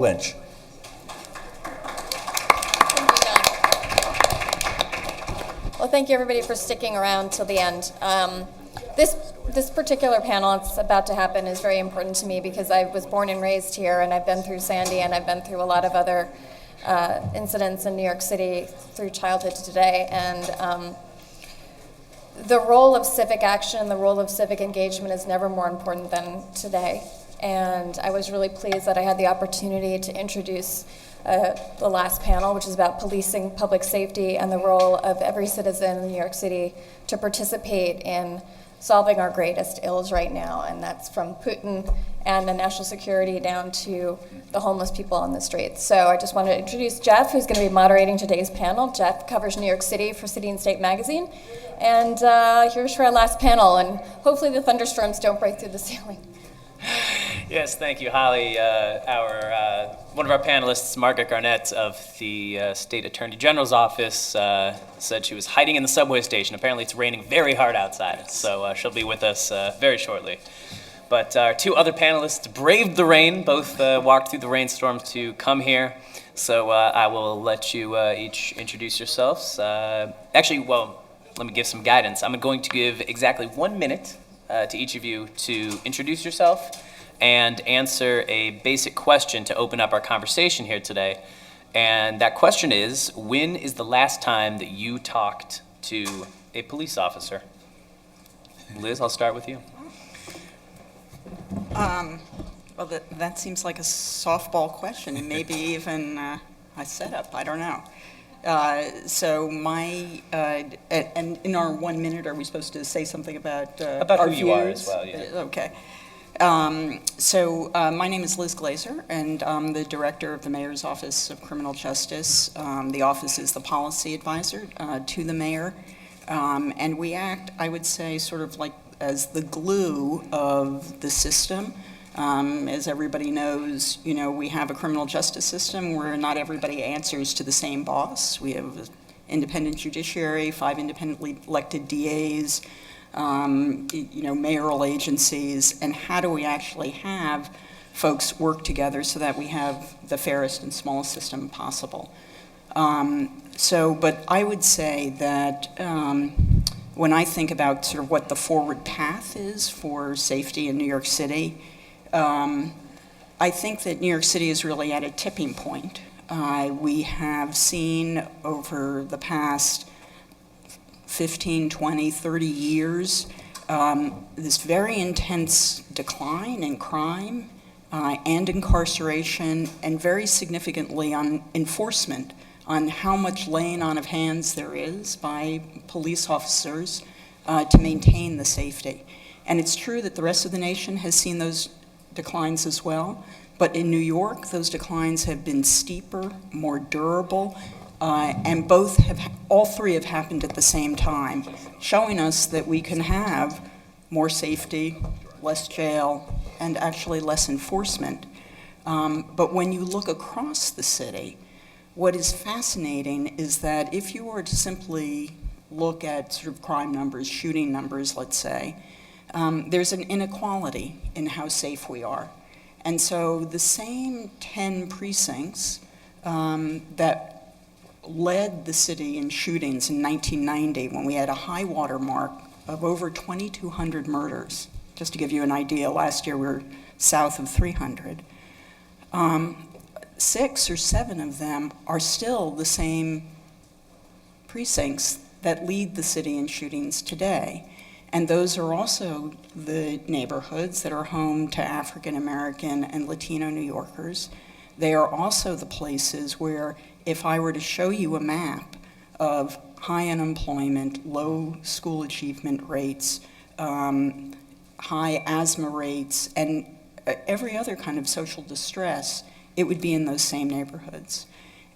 Lynch. Well, thank you everybody for sticking around till the end. This particular panel that's about to happen is very important to me because I was born and raised here, and I've been through Sandy, and I've been through a lot of other incidents in New York City through childhood to today. And the role of civic action, the role of civic engagement is never more important than today. And I was really pleased that I had the opportunity to introduce the last panel, which is about policing public safety and the role of every citizen in New York City to participate in solving our greatest ills right now. And that's from Putin and the national security down to the homeless people on the streets. So I just wanted to introduce Jeff, who's going to be moderating today's panel. Jeff covers New York City for City and State Magazine. And here's for our last panel. And hopefully the thunderstorms don't break through the ceiling. Yes, thank you, Holly. One of our panelists, Margaret Garnett of the State Attorney General's office, said she was hiding in the subway station. Apparently it's raining very hard outside, so she'll be with us very shortly. But our two other panelists braved the rain, both walked through the rainstorm to come here. So I will let you each introduce yourselves. Actually, well, let me give some guidance. I'm going to give exactly 1 minute to each of you to introduce yourself and answer a basic question to open up our conversation here today. And that question is, when is the last time that you talked to a police officer? Liz, I'll start with you. Well, that seems like a softball question, and maybe even a setup. I don't know. And in our 1 minute, are we supposed to say something about our who views? You are as well? Yeah. Okay. My name is Liz Glazer, and I'm the director of the Mayor's Office of Criminal Justice. The office is the policy advisor to the mayor, and we act, I would say, sort of like as the glue of the system. As everybody knows, we have a criminal justice system where not everybody answers to the same boss. We have an independent judiciary, 5 independently elected DAs, mayoral agencies, and how do we actually have folks work together so that we have the fairest and smallest system possible. But I would say that when I think about sort of what the forward path is for safety in New York City, I think that New York City is really at a tipping point. We have seen over the past 15, 20, 30 years, this very intense decline in crime and incarceration, and very significantly on enforcement, on how much laying on of hands there is by police officers to maintain the safety. And it's true that the rest of the nation has seen those declines as well, but in New York, those declines have been steeper, more durable, and all three have happened at the same time, showing us that we can have more safety, less jail, and actually less enforcement. But when you look across the city, what is fascinating is that if you were to simply look at sort of crime numbers, shooting numbers, let's say, there's an inequality in how safe we are. And so the same 10 precincts that led the city in shootings in 1990, when we had a high water mark of over 2,200 murders. Just to give you an idea, last year we were south of 300. 6 or 7 of them are still the same precincts that lead the city in shootings today. And those are also the neighborhoods that are home to African American and Latino New Yorkers. They are also the places where, if I were to show you a map of high unemployment, low school achievement rates, high asthma rates, and every other kind of social distress, it would be in those same neighborhoods.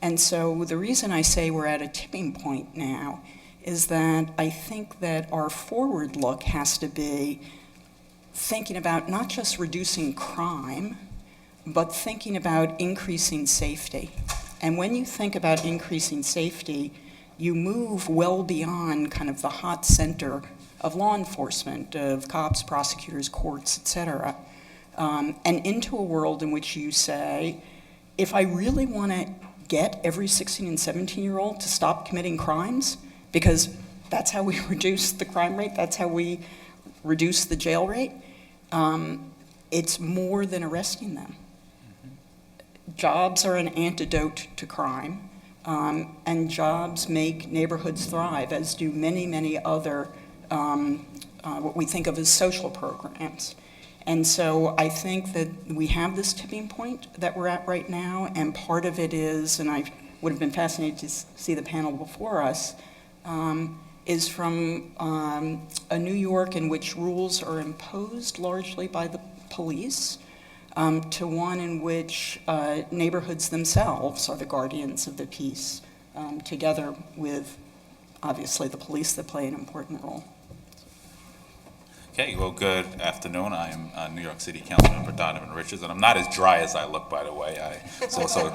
And so the reason I say we're at a tipping point now is that I think that our forward look has to be thinking about not just reducing crime, but thinking about increasing safety. And when you think about increasing safety, you move well beyond kind of the hot center of law enforcement, of cops, prosecutors, courts, et cetera, and into a world in which you say, if I really want to get every 16 and 17-year-old to stop committing crimes, because that's how we reduce the crime rate, that's how we reduce the jail rate, it's more than arresting them. Jobs are an antidote to crime, and jobs make neighborhoods thrive, as do many, many other what we think of as social programs. And so I think that we have this tipping point that we're at right now, and part of it is, and I would have been fascinated to see the panel before us, is from a New York in which rules are imposed largely by the police, to one in which neighborhoods themselves are the guardians of the peace, together with, obviously, the police that play an important role. Okay, well, good afternoon. I am New York City Councilmember Donovan Richards, and I'm not as dry as I look, by the way. I was also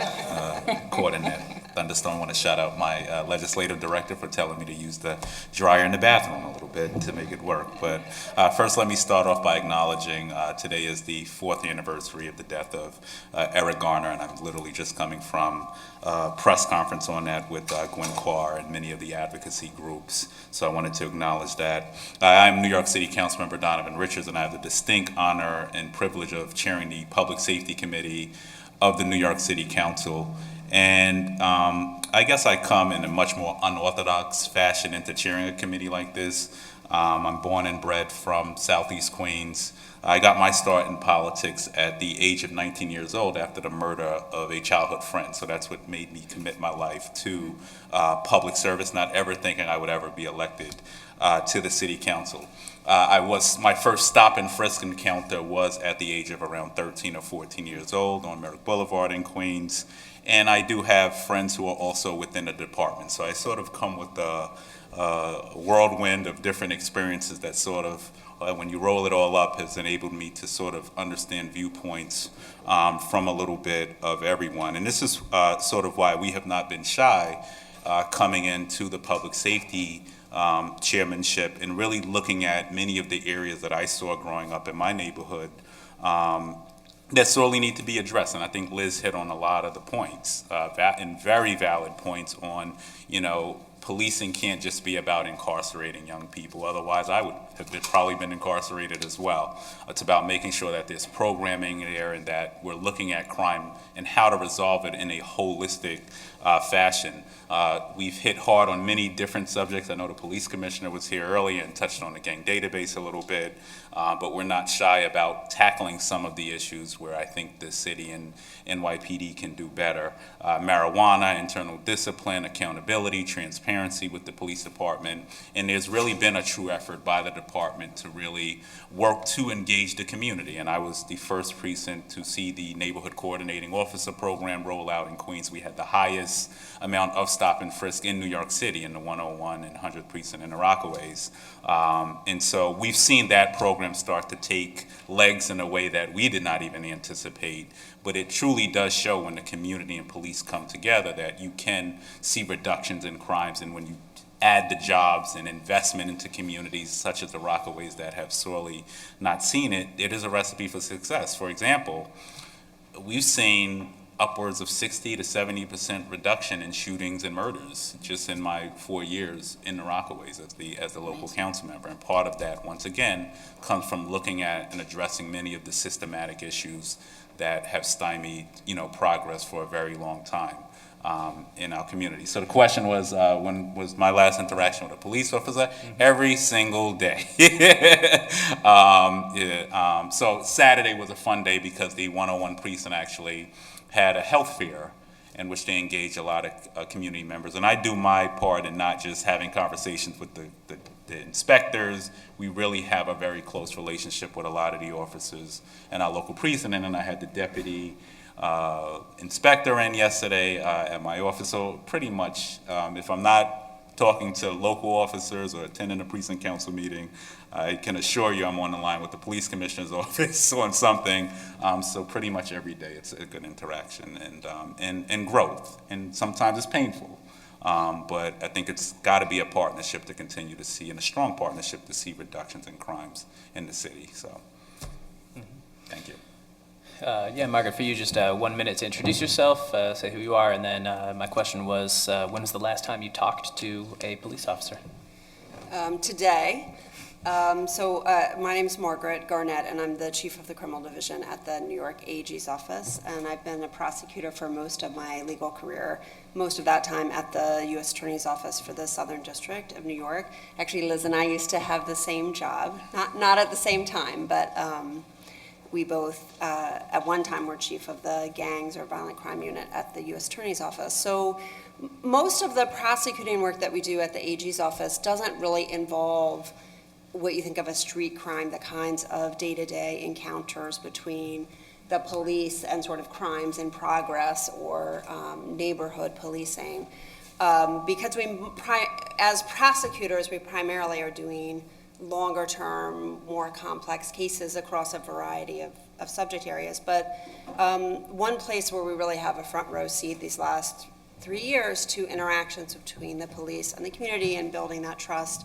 caught in that thunderstorm. I want to shout out my legislative director for telling me to use the dryer in the bathroom a little bit to make it work. But first, let me start off by acknowledging today is the 4th anniversary of the death of Eric Garner, and I'm literally just coming from a press conference on that with Gwen Carr and many of the advocacy groups. So I wanted to acknowledge that. I'm New York City Councilmember Donovan Richards, and I have the distinct honor and privilege of chairing the Public Safety Committee of the New York City Council. And I guess I come in a much more unorthodox fashion into chairing a committee like this. I'm born and bred from Southeast Queens. I got my start in politics at the age of 19 years old after the murder of a childhood friend. So that's what made me commit my life to public service, not ever thinking I would ever be elected to the city council. My first stop and frisk encounter was at the age of around 13 or 14 years old on Merrick Boulevard in Queens. And I do have friends who are also within the department. So I sort of come with a whirlwind of different experiences that sort of, when you roll it all up, has enabled me to sort of understand viewpoints from a little bit of everyone. And this is sort of why we have not been shy coming into the public safety chairmanship and really looking at many of the areas that I saw growing up in my neighborhood that sorely need to be addressed. And I think Liz hit on a lot of the points, and very valid points on, policing can't just be about incarcerating young people. Otherwise, I would have probably been incarcerated as well. It's about making sure that there's programming there and that we're looking at crime and how to resolve it in a holistic fashion. We've hit hard on many different subjects. I know the police commissioner was here earlier and touched on the gang database a little bit, but we're not shy about tackling some of the issues where I think the city and NYPD can do better. Marijuana, internal discipline, accountability, transparency with the police department, and there's really been a true effort by the department to really work to engage the community. And I was the first precinct to see the neighborhood coordinating officer program roll out in Queens. We had the highest amount of stop and frisk in New York City in the 101 and 100th precinct in the Rockaways. And so we've seen that program start to take legs in a way that we did not even anticipate. But it truly does show when the community and police come together that you can see reductions in crimes, and when you add the jobs and investment into communities such as the Rockaways that have sorely not seen it, it is a recipe for success. For example, we've seen upwards of 60 to 70% reduction in shootings and murders just in my 4 years in the Rockaways as the local council member. And part of that, once again, comes from looking at and addressing many of the systematic issues that have stymied, progress for a very long time in our community. So the question was, when was my last interaction with a police officer? Mm-hmm. Every single day. So Saturday was a fun day because the 101 precinct actually had a health fair in which they engage a lot of community members. And I do my part in not just having conversations with the inspectors. We really have a very close relationship with a lot of the officers in our local precinct. And then I had the deputy inspector in yesterday at my office. So pretty much, if I'm not talking to local officers or attending a precinct council meeting, I can assure you I'm on the line with the police commissioner's office on something. So pretty much every day it's a good interaction and growth. And sometimes it's painful. But I think it's got to be a partnership to continue to see, and a strong partnership to see reductions in crimes in the city. So, thank you. Yeah, Margaret, for you, just 1 minute to introduce yourself, say who you are, and then my question was, when was the last time you talked to a police officer? Today. My name is Margaret Garnett, and I'm the chief of the criminal division at the New York AG's office, and I've been a prosecutor for most of my legal career, most of that time at the U.S. Attorney's Office for the Southern District of New York. Actually, Liz and I used to have the same job, not at the same time, but we both, at one time, were chief of the gangs or violent crime unit at the U.S. Attorney's Office. So most of the prosecuting work that we do at the AG's office doesn't really involve what you think of as street crime, the kinds of day-to-day encounters between the police and sort of crimes in progress or neighborhood policing. Because as prosecutors, we primarily are doing longer-term, more complex cases across a variety of subject areas. But one place where we really have a front-row seat these last 3 years to interactions between the police and the community and building that trust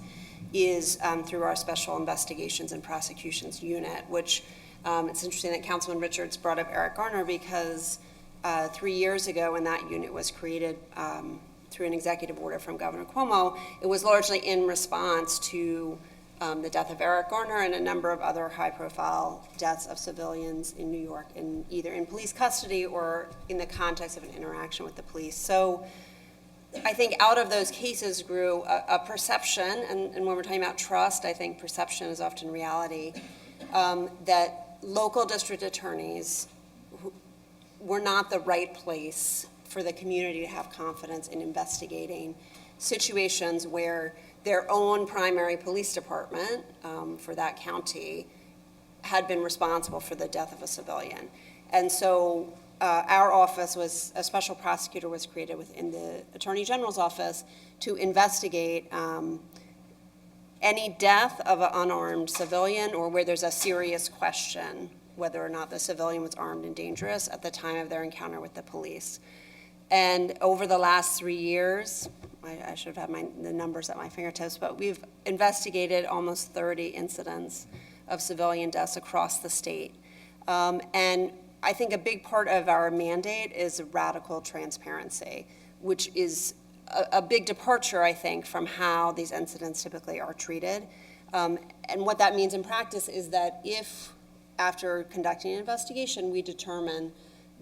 is through our Special Investigations and Prosecutions Unit, which it's interesting that Councilman Richards brought up Eric Garner because 3 years ago when that unit was created through an executive order from Governor Cuomo, it was largely in response to the death of Eric Garner and a number of other high-profile deaths of civilians in New York, either in police custody or in the context of an interaction with the police. So I think out of those cases grew a perception, and when we're talking about trust, I think perception is often reality, that local district attorneys were not the right place for the community to have confidence in investigating situations where their own primary police department for that county had been responsible for the death of a civilian. And so our office a special prosecutor was created within the Attorney General's office to investigate any death of an unarmed civilian or where there's a serious question whether or not the civilian was armed and dangerous at the time of their encounter with the police. And over the last 3 years, I should have had the numbers at my fingertips, but we've investigated almost 30 incidents of civilian deaths across the state. And I think a big part of our mandate is radical transparency, which is a big departure, I think, from how these incidents typically are treated. And what that means in practice is that if, after conducting an investigation, we determine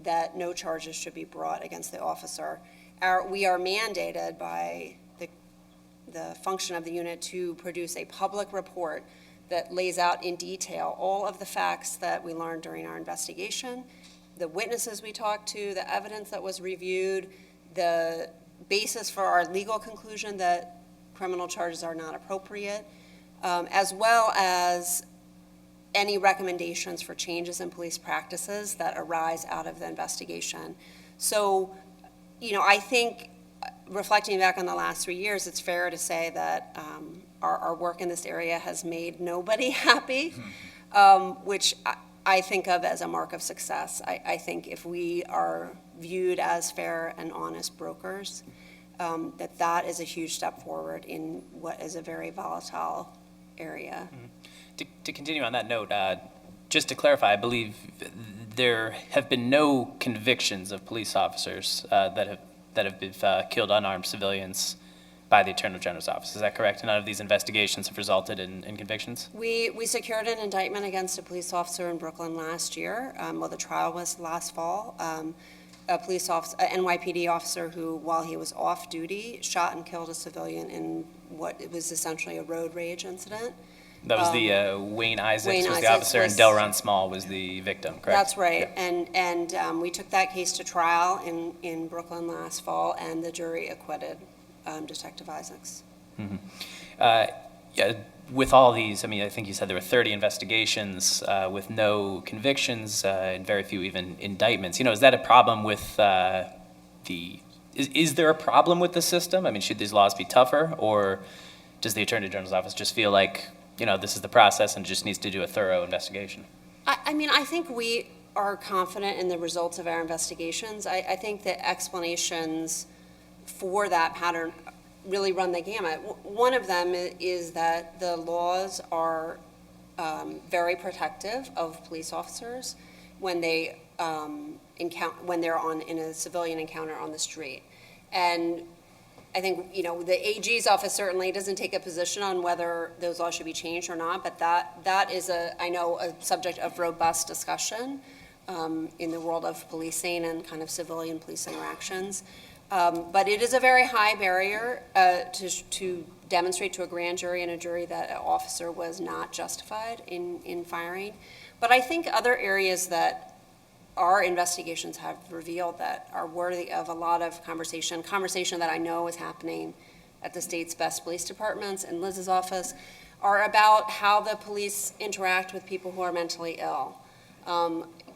that no charges should be brought against the officer, we are mandated by the function of the unit to produce a public report that lays out in detail all of the facts that we learned during our investigation, the witnesses we talked to, the evidence that was reviewed, the basis for our legal conclusion that criminal charges are not appropriate, as well as any recommendations for changes in police practices that arise out of the investigation. So, I think reflecting back on the last 3 years, it's fair to say that our work in this area has made nobody happy, which I think of as a mark of success. I think if we are viewed as fair and honest brokers, that is a huge step forward in what is a very volatile area. Mm-hmm. To continue on that note, just to clarify, I believe there have been no convictions of police officers that have been killed unarmed civilians by the Attorney General's office. Is that correct? None of these investigations have resulted in convictions? We secured an indictment against a police officer in Brooklyn last year. The trial was last fall. A police officer, an NYPD officer who, while he was off duty, shot and killed a civilian in what was essentially a road rage incident. That was the Wayne Isaacs Wayne was the Isaacs officer, and Delron Small was the victim, correct? That's right. Yeah. And we took that case to trial in Brooklyn last fall, and the jury acquitted Detective Isaacs. Mm-hmm. Yeah, with all these, I think you said there were 30 investigations with no convictions and very few even indictments. Is that a problem with is there a problem with the system? Should these laws be tougher, or does the Attorney General's office just feel like, this is the process and just needs to do a thorough investigation? I think we are confident in the results of our investigations. I think the explanations for that pattern really run the gamut. One of them is that the laws are very protective of police officers when they when they're in a civilian encounter on the street. And I think, the AG's office certainly doesn't take a position on whether those laws should be changed or not, but that is I know, a subject of robust discussion in the world of policing and kind of civilian police interactions. But it is a very high barrier to demonstrate to a grand jury and a jury that an officer was not justified in firing. But I think other areas that our investigations have revealed that are worthy of a lot of conversation that I know is happening at the state's best police departments and Liz's office, are about how the police interact with people who are mentally ill.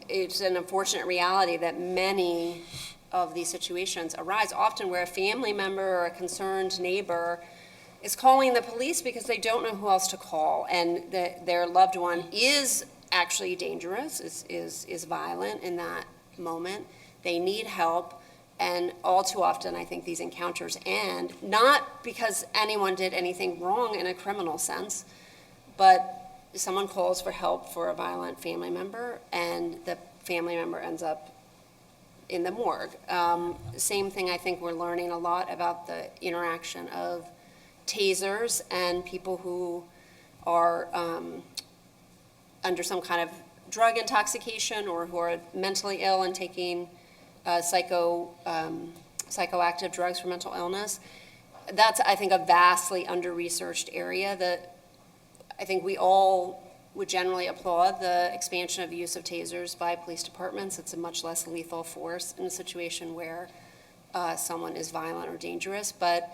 It's an unfortunate reality that many of these situations arise often where a family member or a concerned neighbor is calling the police because they don't know who else to call, and their loved one is actually dangerous, is violent in that moment. They need help, and all too often I think these encounters end, not because anyone did anything wrong in a criminal sense, but someone calls for help for a violent family member, and the family member ends up in the morgue. Same thing, I think we're learning a lot about the interaction of tasers and people who are under some kind of drug intoxication or who are mentally ill and taking psychoactive drugs for mental illness. That's, I think, a vastly under-researched area that I think we all would generally applaud the expansion of the use of tasers by police departments. It's a much less lethal force in a situation where someone is violent or dangerous, but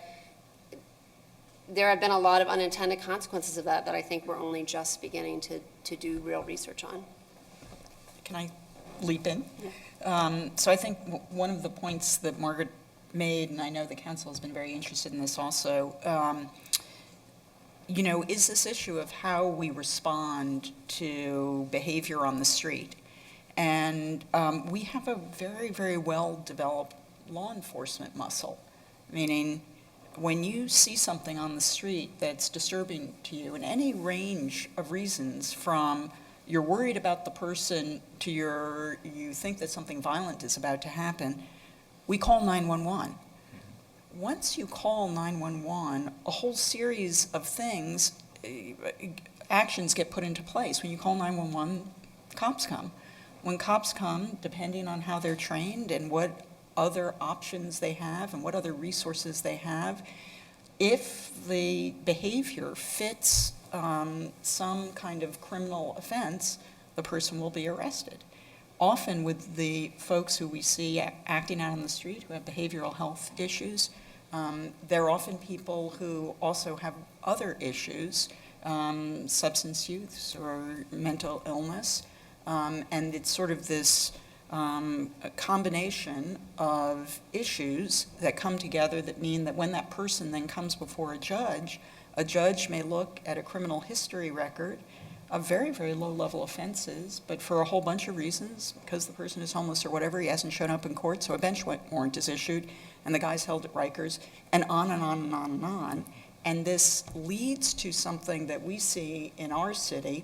there have been a lot of unintended consequences of that I think we're only just beginning to do real research on. Can I leap in? Yeah. So I think one of the points that Margaret made, and I know the council has been very interested in this also, is this issue of how we respond to behavior on the street. And we have a very, very well-developed law enforcement muscle, meaning when you see something on the street that's disturbing to you, in any range of reasons, from you're worried about the person to you think that something violent is about to happen, we call 911. Once you call 911, a whole series of things, actions get put into place. When you call 911, cops come. When cops come, depending on how they're trained and what other options they have and what other resources they have, if the behavior fits some kind of criminal offense, the person will be arrested. Often with the folks who we see acting out on the street who have behavioral health issues, they're often people who also have other issues, substance use or mental illness, and it's sort of this a combination of issues that come together that mean that when that person then comes before a judge may look at a criminal history record of very, very low-level offenses, but for a whole bunch of reasons, because the person is homeless or whatever, he hasn't shown up in court, so a bench warrant is issued, and the guy's held at Rikers, and on and on and on and on. And this leads to something that we see in our city,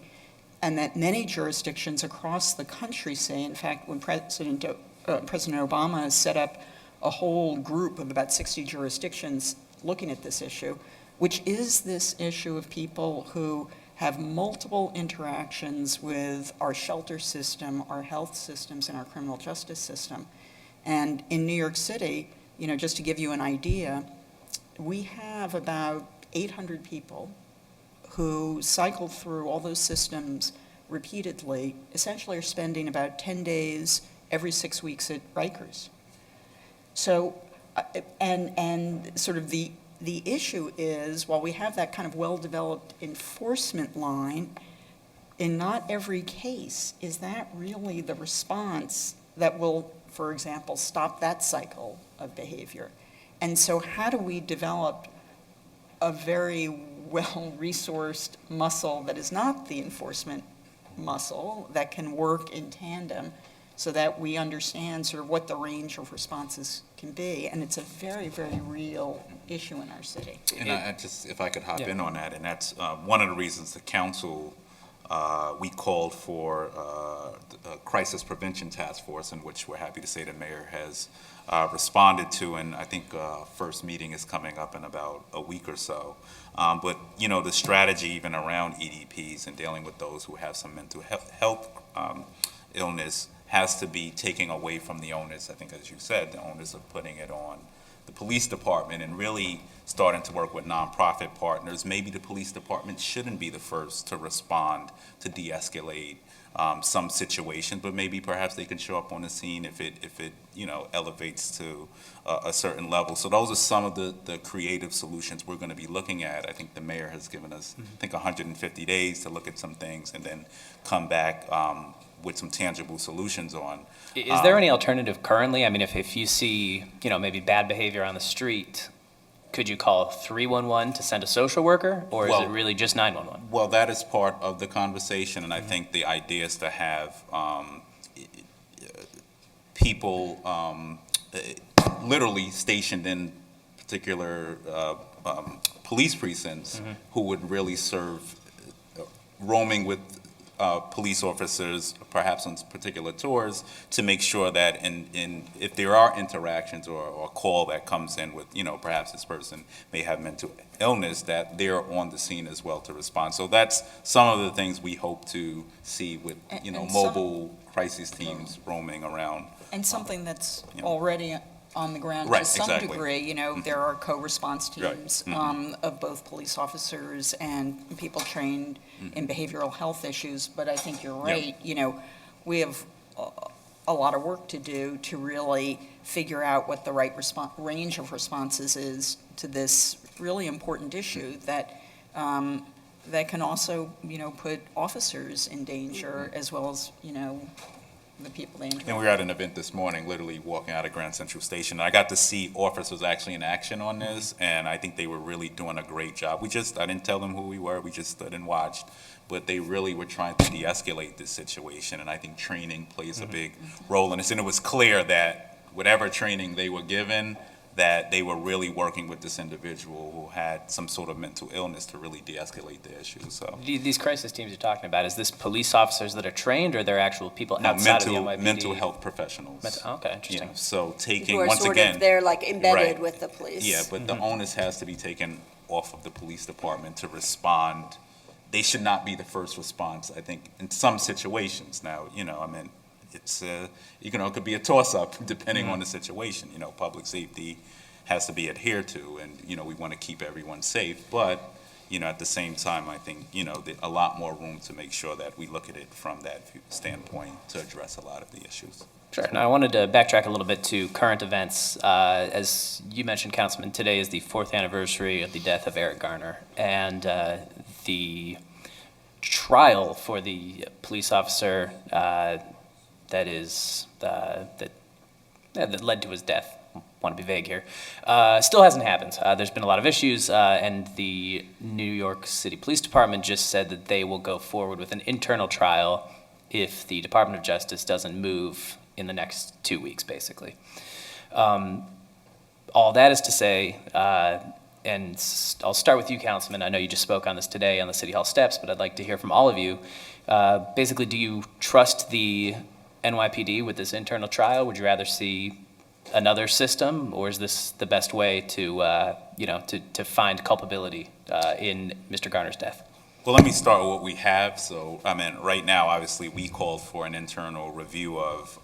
and that many jurisdictions across the country say. In fact, when President Obama set up a whole group of about 60 jurisdictions looking at this issue, which is this issue of people who have multiple interactions with our shelter system, our health systems, and our criminal justice system. And in New York City, just to give you an idea, we have about 800 people who cycle through all those systems repeatedly, essentially are spending about 10 days every 6 weeks at Rikers. So, and sort of the issue is, while we have that kind of well-developed enforcement line, in not every case is that really the response that will, for example, stop that cycle of behavior. And so how do we develop a very well-resourced muscle that is not the enforcement muscle that can work in tandem so that we understand sort of what the range of responses can be? And it's a very, very real issue in our city. And I just, if I could hop in on that, and that's one of the reasons the council we called for a crisis prevention task force, in which we're happy to say the mayor has responded to, and I think first meeting is coming up in about a week or so. But, you know, the strategy even around EDPs and dealing with those who have some mental health illness has to be taking away from the onus, I think, as you said, the onus of putting it on the police department and really starting to work with nonprofit partners. Maybe the police department shouldn't be the first to respond to de-escalate some situations, but maybe perhaps they can show up on the scene if it you know, elevates to a certain level. So those are some of the creative solutions we're going to be looking at. I think the mayor has given us, I think, 150 days to look at some things and then come back with some tangible solutions on. Is there any alternative currently? I mean, if you see, you know, maybe bad behavior on the street, could you call 311 to send a social worker, or is it really just 911? Well, that is part of the conversation, and I think the idea is to have people literally stationed in particular police precincts who would really serve roaming with police officers, perhaps on particular tours, to make sure that if there are interactions or a call that comes in with, you know, perhaps this person may have mental illness, that they're on the scene as well to respond. So that's some of the things we hope to see with, you know, mobile crisis teams roaming around. And something that's you know. already on the ground Right, to some exactly. degree, you know, there are co-response teams Right. of both police officers and people trained in behavioral health issues, but I think you're right, you know, we have a lot of work to do to really figure out what the right range of responses is to this really important issue that that can also, you know, put officers in danger as well as, you know, the people they interact with. And we were at an event this morning, literally walking out of Grand Central Station, and I got to see officers actually in action on this, and I think they were really doing a great job. I didn't tell them who we were, we just stood and watched, but they really were trying to de-escalate this situation, and I think training plays a big role in this. And it was clear that whatever training they were given, that they were really working with this individual who had some sort of mental illness to really de-escalate the issue. So These crisis teams you're talking about, is this police officers that are trained, or they're actual people outside of the NYPD? mental health professionals. Okay, interesting. Yeah, so Who taking, are once sort again. of, they're like embedded Right. with the police. Yeah, but the onus has to be taken off of the police department to respond. They should not be the first response, I think, in some situations. Now, you know, I mean, it's, you know, it could be a toss-up depending on the situation. You know, public safety has to be adhered to, and, you know, we want to keep everyone safe. But, you know, at the same time, I think, you know, a lot more room to make sure that we look at it from that standpoint to address a lot of the issues. Sure. Now, I wanted to backtrack a little bit to current events. As you mentioned, Councilman, today is the 4th anniversary of the death of Eric Garner, and the trial for the police officer that led to his death, want to be vague here, still hasn't happened. There's been a lot of issues, and the New York City Police Department just said that they will go forward with an internal trial if the Department of Justice doesn't move in the next 2 weeks, basically. All that is to say, and I'll start with you, Councilman. I know you just spoke on this today on the City Hall steps, but I'd like to hear from all of you. Basically, do you trust the NYPD with this internal trial? Would you rather see another system, or is this the best way to, you know, to find culpability in Mr. Garner's death? Well, let me start with what we have. So, I mean, right now, obviously, we called for an internal review of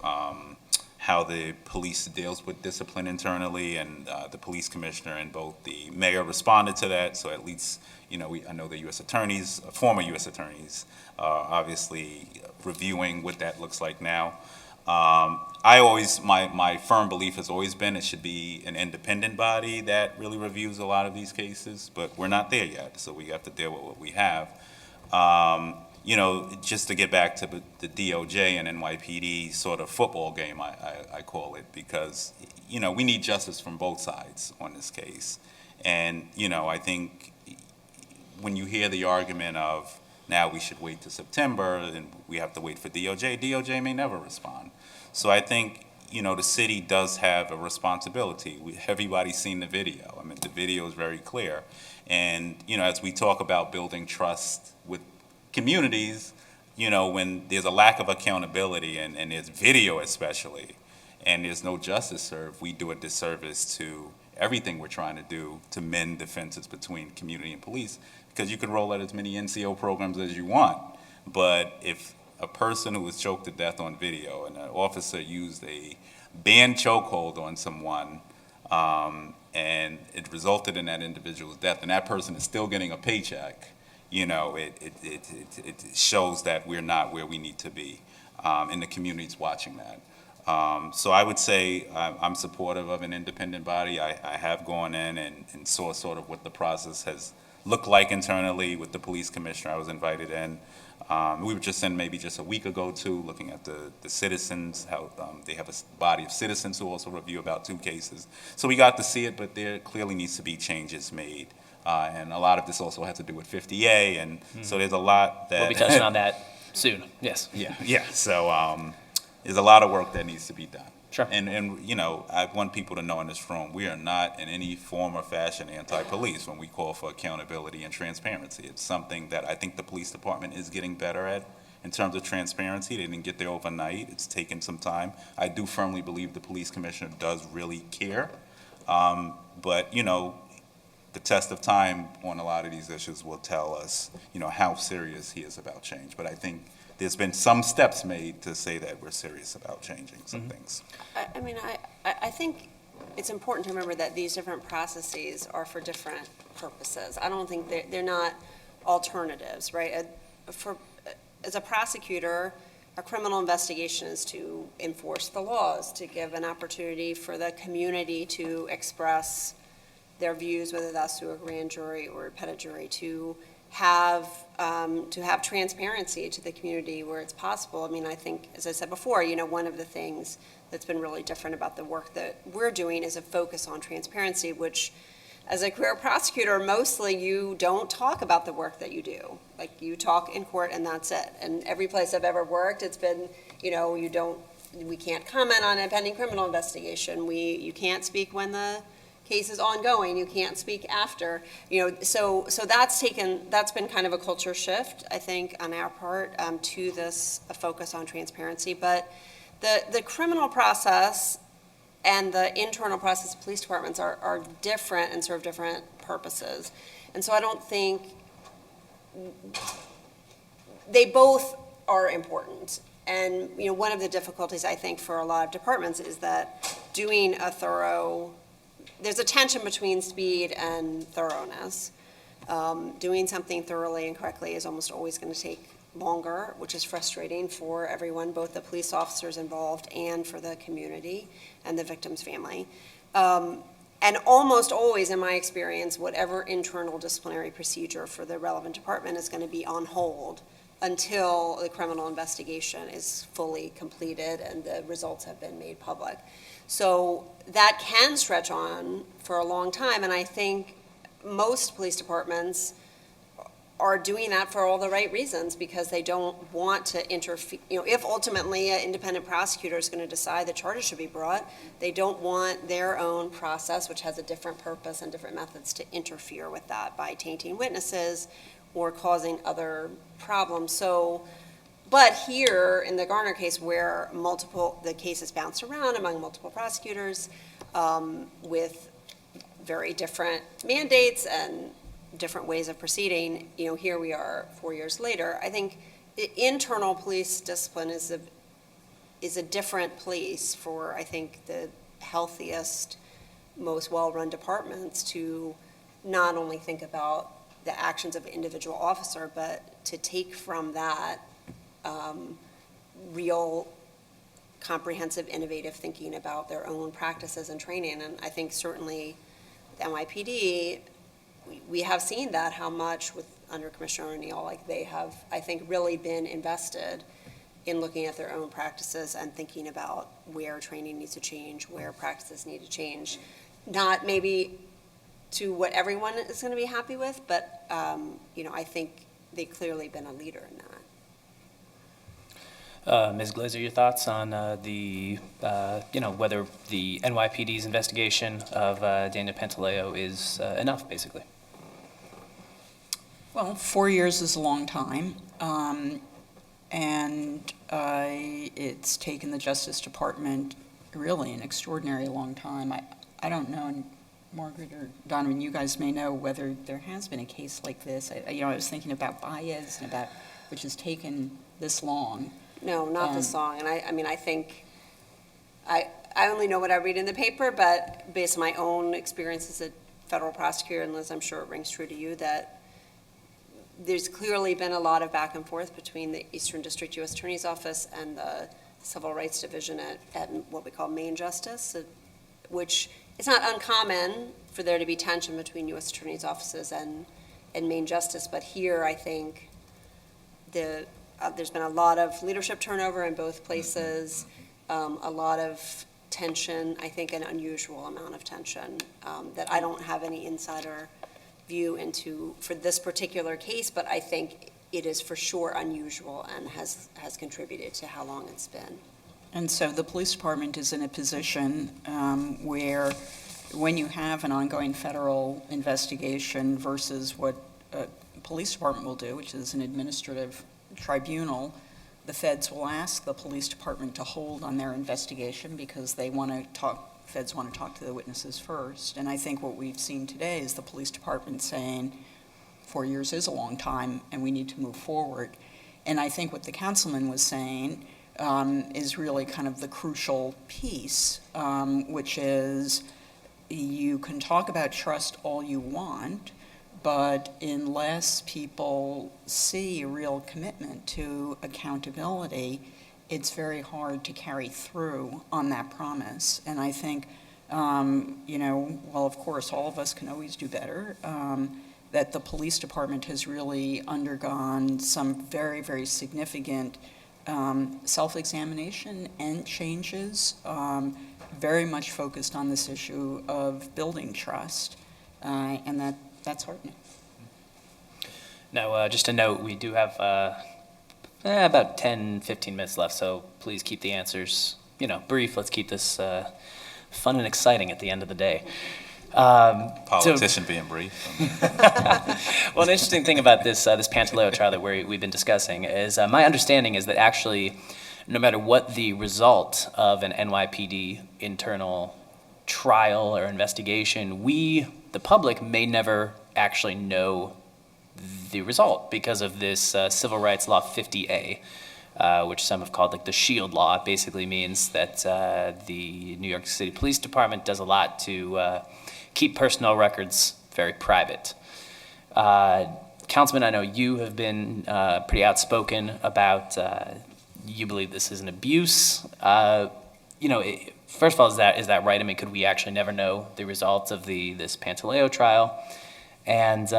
how the police deals with discipline internally, and the police commissioner and both the mayor responded to that. So at least, you know, I know the U.S. attorneys, former U.S. attorneys, are obviously reviewing what that looks like now. My firm belief has always been it should be an independent body that really reviews a lot of these cases, but we're not there yet, so we have to deal with what we have. You know, just to get back to the DOJ and NYPD sort of football game, I call it, because, you know, we need justice from both sides on this case. And, you know, I think when you hear the argument of now we should wait to September and we have to wait for DOJ may never respond. So I think, you know, the city does have a responsibility. Everybody's seen the video. I mean, the video is very clear. And, you know, as we talk about building trust with communities, when there's a lack of accountability and there's video especially, and there's no justice served, we do a disservice to everything we're trying to do to mend the fences between community and police, because you can roll out as many NCO programs as you want, but if a person who was choked to death on video and an officer used a banned chokehold on someone, and it resulted in that individual's death, and that person is still getting a paycheck, it shows that we're not where we need to be, and the community's watching that. So I would say I'm supportive of an independent body. I have gone in and saw sort of what the process has looked like internally with the police commissioner. I was invited in. We were just in maybe just a week ago too, looking at the citizens, how they have a body of citizens who also review about 2 cases. So we got to see it, but there clearly needs to be changes made. And a lot of this also has to do with 50A, and so there's a lot that... We'll be touching on that soon, yes. Yeah. So there's a lot of work that needs to be done. Sure. And I want people to know in this room, we are not in any form or fashion anti-police when we call for accountability and transparency. It's something that I think the police department is getting better at in terms of transparency. They didn't get there overnight. It's taken some time. I do firmly believe the police commissioner does really care. But the test of time on a lot of these issues will tell us, how serious he is about change. But I think there's been some steps made to say that we're serious about changing some things. I think it's important to remember that these different processes are for different purposes. I don't think they're not alternatives, right? As a prosecutor, a criminal investigation is to enforce the laws, to give an opportunity for the community to express their views, whether that's through a grand jury or a petit jury, to have transparency to the community where it's possible. I think, as I said before, one of the things that's been really different about the work that we're doing is a focus on transparency, which, as a career prosecutor, mostly you don't talk about the work that you do. Like, you talk in court and that's it. And every place I've ever worked, it's been, we can't comment on a pending criminal investigation. You can't speak when the case is ongoing, you can't speak after, so that's been kind of a culture shift, I think, on our part, to this focus on transparency. But the criminal process and the internal process of police departments are different and serve different purposes. And so I don't think they both are important. And one of the difficulties, I think, for a lot of departments is that doing there's a tension between speed and thoroughness. Doing something thoroughly and correctly is almost always going to take longer, which is frustrating for everyone, both the police officers involved and for the community and the victim's family. And almost always, in my experience, whatever internal disciplinary procedure for the relevant department is going to be on hold until the criminal investigation is fully completed and the results have been made public. So that can stretch on for a long time, and I think most police departments are doing that for all the right reasons, because they don't want to interfere. If ultimately an independent prosecutor is going to decide that charges should be brought, they don't want their own process, which has a different purpose and different methods, to interfere with that by tainting witnesses or causing other problems. But here, in the Garner case, where the cases bounced around among multiple prosecutors with very different mandates and different ways of proceeding, here we are 4 years later. I think internal police discipline is a different place for, I think, the healthiest, most well-run departments to not only think about the actions of an individual officer, but to take from that real comprehensive, innovative thinking about their own practices and training. And I think certainly the NYPD, we have seen that, how much under Commissioner O'Neill, they have, I think, really been invested in looking at their own practices and thinking about where training needs to change, where practices need to change. Not maybe to what everyone is going to be happy with, but I think they've clearly been a leader in that. Ms. Glazer, your thoughts on whether the NYPD's investigation of Daniel Pantaleo is enough, basically? Well, 4 years is a long time. And it's taken the Justice Department really an extraordinary long time. I don't know, and Margaret or Donovan, you guys may know whether there has been a case like this. I was thinking about Baez and about, which has taken this long. No, not this long. And I mean, I think, I only know what I read in the paper, but based on my own experience as a federal prosecutor, and Liz, I'm sure it rings true to you, that there's clearly been a lot of back and forth between the Eastern District U.S. Attorney's Office and the Civil Rights Division at what we call Main Justice, which it's not uncommon for there to be tension between U.S. Attorney's offices and Main Justice, but here I think there's been a lot of leadership turnover in both places, a lot of tension, I think an unusual amount of tension that I don't have any insider view into for this particular case, but I think it is for sure unusual and has contributed to how long it's been. And so the police department is in a position where when you have an ongoing federal investigation versus what a police department will do, which is an administrative tribunal, the feds will ask the police department to hold on their investigation because they want to talk, feds want to talk to the witnesses first. And I think what we've seen today is the police department saying 4 years is a long time and we need to move forward. And I think what the councilman was saying is really kind of the crucial piece, which is you can talk about trust all you want, but unless people see a real commitment to accountability, it's very hard to carry through on that promise. And I think, well, of course, all of us can always do better, that the police department has really undergone some very, very significant self-examination and changes, very much focused on this issue of building trust, and that's heartening. Now, just a note, we do have about 10, 15 minutes left, so please keep the answers, brief. Let's keep this fun and exciting at the end of the day. Politician being brief. Well, an interesting thing about this Pantaleo trial that we've been discussing is my understanding is that actually, no matter what the result of an NYPD internal trial or investigation, we, the public, may never actually know the result because of this Civil Rights Law 50A, which some have called like the SHIELD law. It basically means that the New York City Police Department does a lot to keep personnel records very private. Councilman, I know you have been pretty outspoken about you believe this is an abuse. First of all, is that right? I mean, could we actually never know the results of this Pantaleo trial? And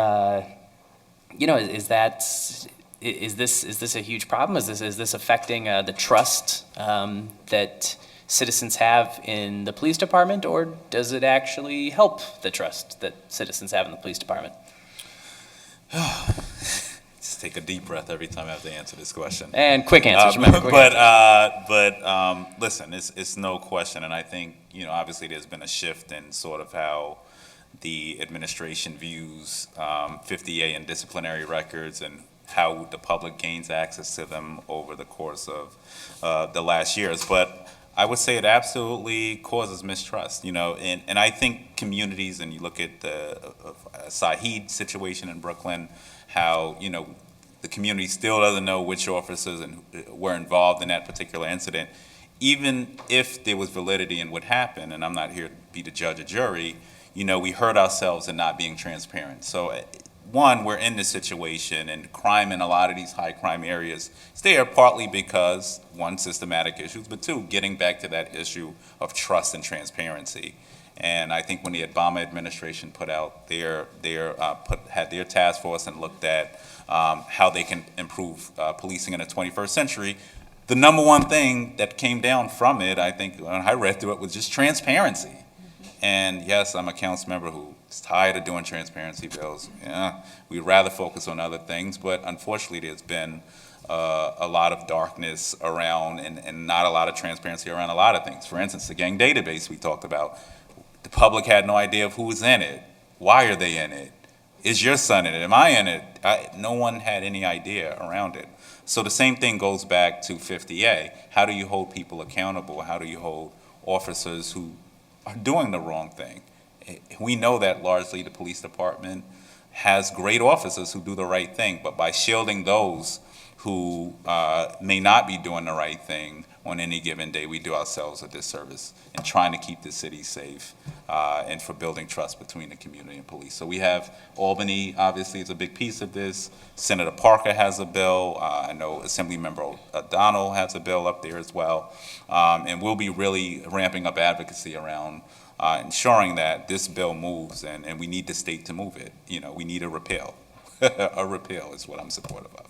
is this a huge problem? Is this affecting the trust that citizens have in the police department, or does it actually help the trust that citizens have in the police department? Just take a deep breath every time I have to answer this question. And quick answers, remember. Quick answers. Listen, it's no question, and I think obviously there's been a shift in sort of how the administration views 50A and disciplinary records and how the public gains access to them over the course of the last years. But I would say it absolutely causes mistrust, and I think communities, and you look at the Saheed situation in Brooklyn, how, the community still doesn't know which officers were involved in that particular incident. Even if there was validity in what happened, and I'm not here to be the judge or jury, we hurt ourselves in not being transparent. So one, we're in this situation, and crime in a lot of these high crime areas is there partly because, one, systematic issues, but two, getting back to that issue of trust and transparency. And I think when the Obama administration put out had their task force and looked at how they can improve policing in the 21st century, the number one thing that came down from it, I think, when I read through it, was just transparency. And yes, I'm a council member who's tired of doing transparency bills. Yeah, we'd rather focus on other things, but unfortunately there's been a lot of darkness around and not a lot of transparency around a lot of things. For instance, the gang database we talked about, the public had no idea of who was in it, why are they in it, Is your son in it? Am I in it? No one had any idea around it. So the same thing goes back to 50A. How do you hold people accountable? How do you hold officers who are doing the wrong thing? We know that largely the police department has great officers who do the right thing, but by shielding those who may not be doing the right thing on any given day, we do ourselves a disservice in trying to keep the city safe and for building trust between the community and police. So we have Albany, obviously, is a big piece of this. Senator Parker has a bill. I know Assemblymember O'Donnell has a bill up there as well. And we'll be really ramping up advocacy around ensuring that this bill moves, and we need the state to move it. You know, we need a repeal. A repeal is what I'm supportive of.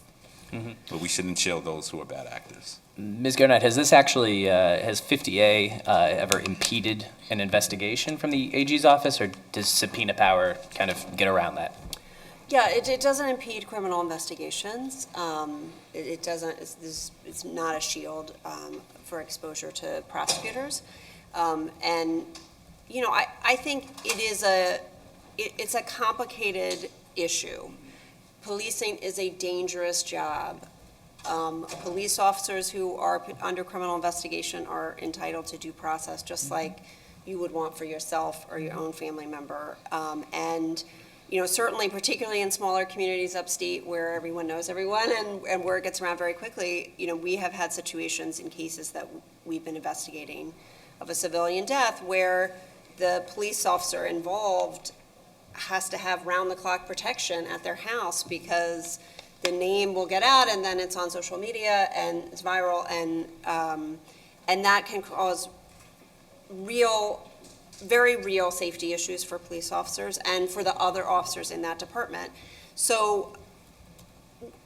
Mm-hmm. But we shouldn't shield those who are bad actors. Ms. Garnett, has this actually, has 50A ever impeded an investigation from the AG's office, or does subpoena power kind of get around that? Yeah, it doesn't impede criminal investigations. It doesn't, it's not a shield for exposure to prosecutors. And, you know, I think it's a complicated issue. Policing is a dangerous job. Police officers who are under criminal investigation are entitled to due process, just like you would want for yourself or your own family member. And, you know, certainly, particularly in smaller communities upstate where everyone knows everyone and where it gets around very quickly, you know, we have had situations in cases that we've been investigating of a civilian death where the police officer involved has to have round-the-clock protection at their house because the name will get out and then it's on social media and it's viral, and that can cause very real safety issues for police officers and for the other officers in that department. So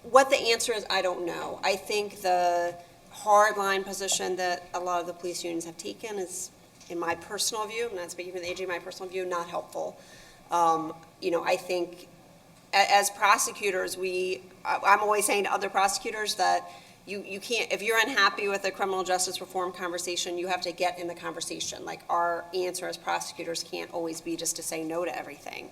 what the answer is, I don't know. I think the hard-line position that a lot of the police unions have taken is, in my personal view, I'm not speaking for the AG, my personal view, not helpful. You know, I think as prosecutors, I'm always saying to other prosecutors that you can't, if you're unhappy with the criminal justice reform conversation, you have to get in the conversation. Like, our answer as prosecutors can't always be just to say no to everything.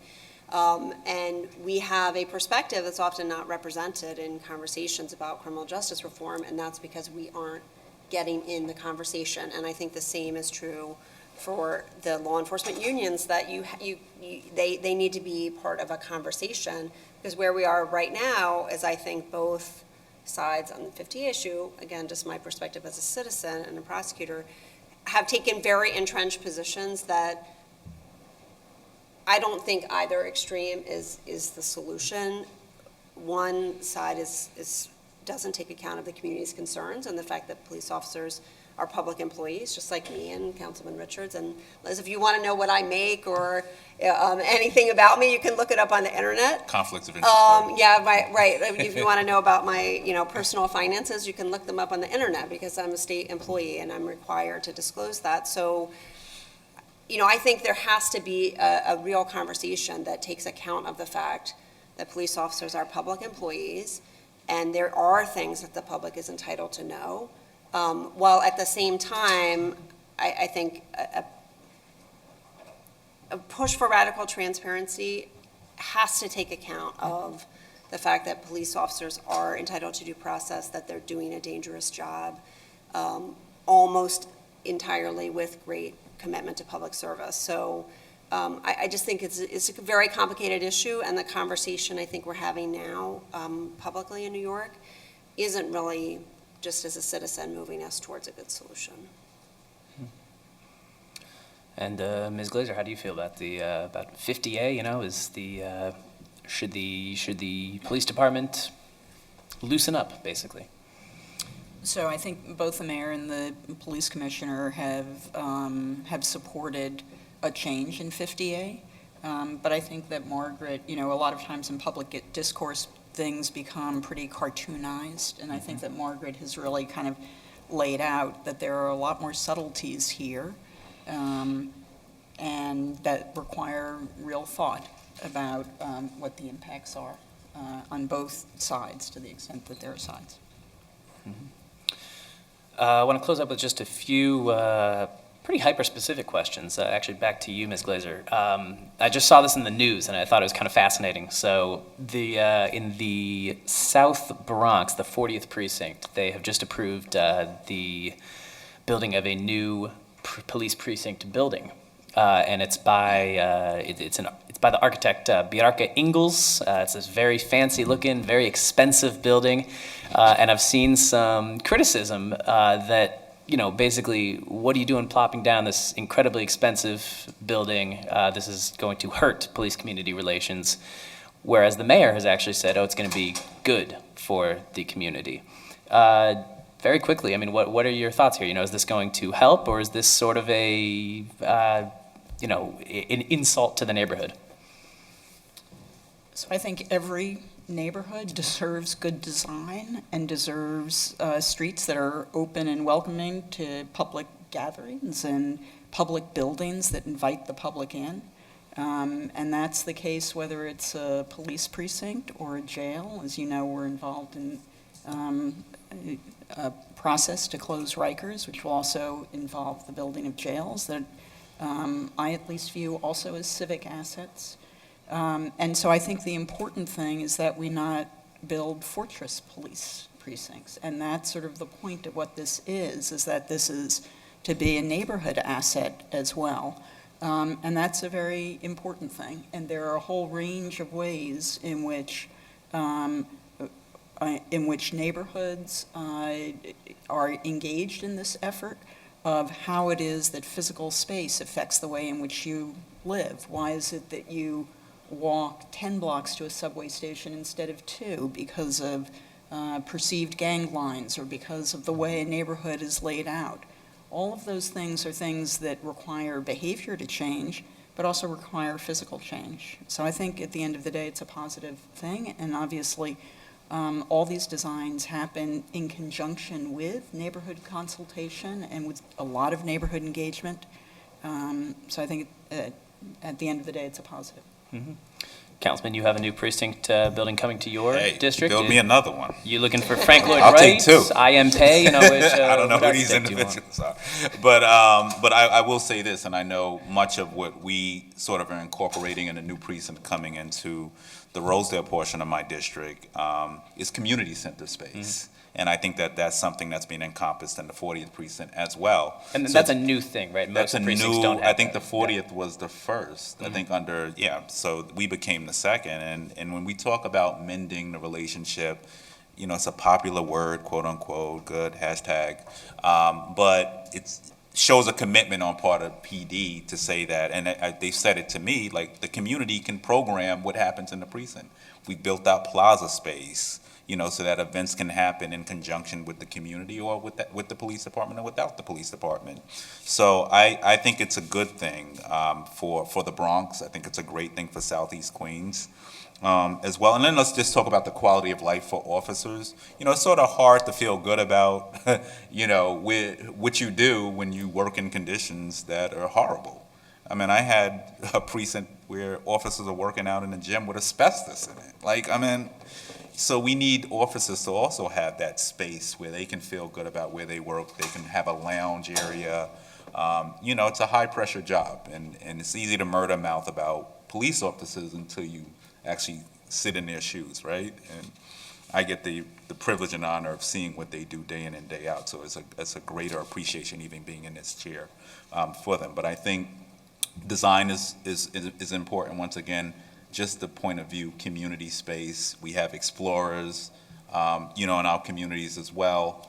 And we have a perspective that's often not represented in conversations about criminal justice reform, and that's because we aren't getting in the conversation. And I think the same is true for the law enforcement unions, that they need to be part of a conversation, because where we are right now is, I think, both sides on the 50 issue, again, just my perspective as a citizen and a prosecutor, have taken very entrenched positions that I don't think either extreme is the solution. One side doesn't take account of the community's concerns and the fact that police officers are public employees, just like me and Councilman Richards. And Liz, if you want to know what I make or anything about me, you can look it up on the internet. Conflicts of interest. Yeah, right. If you want to know about my, personal finances, you can look them up on the internet, because I'm a state employee and I'm required to disclose that. So, I think there has to be a real conversation that takes account of the fact that police officers are public employees, and there are things that the public is entitled to know. While at the same time, I think a push for radical transparency has to take account of the fact that police officers are entitled to due process, that they're doing a dangerous job, almost entirely with great commitment to public service. So I just think it's a very complicated issue, and the conversation I think we're having now publicly in New York isn't really, just as a citizen, moving us towards a good solution. And Ms. Glazer, how do you feel about about 50A? Should the police department loosen up, basically? So I think both the mayor and the police commissioner have supported a change in 50A, but I think that Margaret, a lot of times in public discourse, things become pretty cartoonized, and I think that Margaret has really kind of laid out that there are a lot more subtleties here, and that require real thought about what the impacts are on both sides, to the extent that there are sides. Mm-hmm. I want to close up with just a few pretty hyper-specific questions. Actually, back to you, Ms. Glazer. I just saw this in the news, and I thought it was kind of fascinating. So in the South Bronx, the 40th precinct, they have just approved the building of a new police precinct building. And it's by it's by the architect Bjarke Ingels. It's this very fancy-looking, very expensive building, and I've seen some criticism that, basically, what are you doing plopping down this incredibly expensive building? This is going to hurt police-community relations, whereas the mayor has actually said, oh, it's going to be good for the community. Very quickly, I mean, what are your thoughts here? Is this going to help, or is this sort of an insult to the neighborhood? So I think every neighborhood deserves good design and deserves streets that are open and welcoming to public gatherings and public buildings that invite the public in. And that's the case whether it's a police precinct or a jail. As you know, we're involved in a process to close Rikers, which will also involve the building of jails that I at least view also as civic assets. And so I think the important thing is that we not build fortress police precincts. And that's sort of the point of what this is that this is to be a neighborhood asset as well. And that's a very important thing. And there are a whole range of ways in which neighborhoods are engaged in this effort of how it is that physical space affects the way in which you live. Why is it that you walk 10 blocks to a subway station instead of 2 because of perceived gang lines or because of the way a neighborhood is laid out? All of those things are things that require behavior to change, but also require physical change. So I think at the end of the day, it's a positive thing, and obviously all these designs happen in conjunction with neighborhood consultation and with a lot of neighborhood engagement. So I think at the end of the day, it's a positive. Mm-hmm. Councilman, you have a new precinct building coming to your district. Build me another one. You looking for Frank Lloyd I'll Wright? take 2. I.M. Pei, which I don't know what who these architect do you want? individuals are. But I will say this, and I know much of what we sort of are incorporating in a new precinct coming into the Rosedale portion of my district is community center space. And I think that that's something that's being encompassed in the 40th precinct as well. And So that's a new thing, right? that's Most a precincts new, don't have I think that. the 40th was the first, I think so we became the second. And when we talk about mending the relationship, it's a popular word, quote unquote, good, hashtag, but it shows a commitment on part of PD to say that, and they said it to me, like the community can program what happens in the precinct. We built out plaza space, so that events can happen in conjunction with the community or with the police department or without the police department. So I think it's a good thing for the Bronx. I think it's a great thing for Southeast Queens as well. And then let's just talk about the quality of life for officers. It's sort of hard to feel good about, what you do when you work in conditions that are horrible. I mean, I had a precinct where officers are working out in the gym with asbestos in it. So we need officers to also have that space where they can feel good about where they work. They can have a lounge area. It's a high-pressure job, and it's easy to murder mouth about police officers until you actually sit in their shoes, right? And I get the privilege and honor of seeing what they do day in and day out, so it's a greater appreciation even being in this chair for them. But I think design is important. Once again, just the point of view, community space. We have explorers, in our communities as well.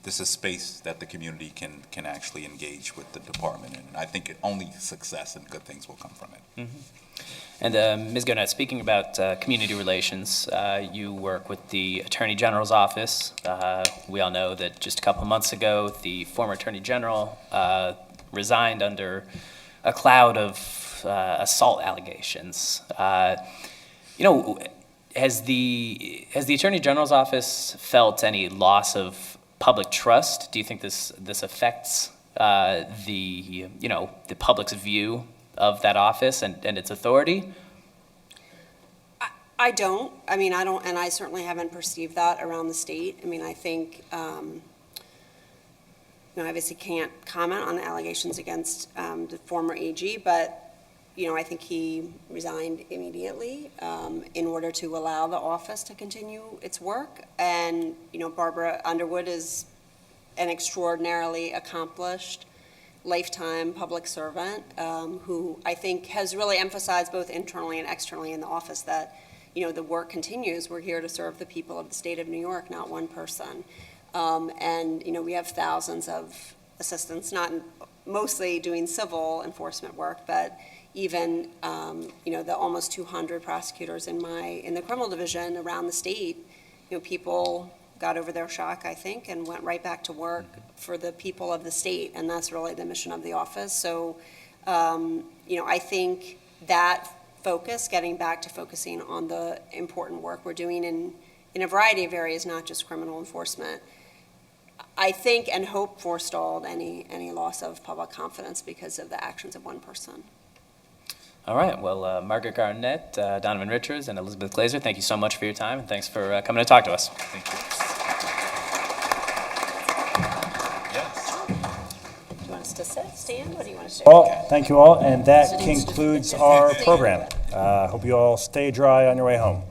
This is space that the community can actually engage with the department in. And I think only success and good things will come from it. Mm-hmm. And Ms. Garnett, speaking about community relations, you work with the Attorney General's office. We all know that just a couple of months ago, the former Attorney General resigned under a cloud of assault allegations. Has the Attorney General's office felt any loss of public trust? Do you think this affects the public's view of that office and its authority? I don't. I don't, and I certainly haven't perceived that around the state. I think obviously can't comment on the allegations against the former AG, but, I think he resigned immediately in order to allow the office to continue its work. And, Barbara Underwood is an extraordinarily accomplished lifetime public servant who I think has really emphasized both internally and externally in the office that, the work continues. We're here to serve the people of the state of New York, not one person. And, we have thousands of assistants, not mostly doing civil enforcement work, but even, the almost 200 prosecutors in the criminal division around the state, people got over their shock, I think, and went right back to work for the people of the state, and that's really the mission of the office. So, I think that focus, getting back to focusing on the important work we're doing in a variety of areas, not just criminal enforcement, I think and hope forestalled any loss of public confidence because of the actions of one person. All right, well, Margaret Garnett, Donovan Richards, and Elizabeth Glazer, thank you so much for your time, and thanks for coming to talk to us. Thank you. Yes. Do you want us to sit, stand? What do you want us to do? Well, thank you all, and that concludes our program. Hope you all stay dry on your way home.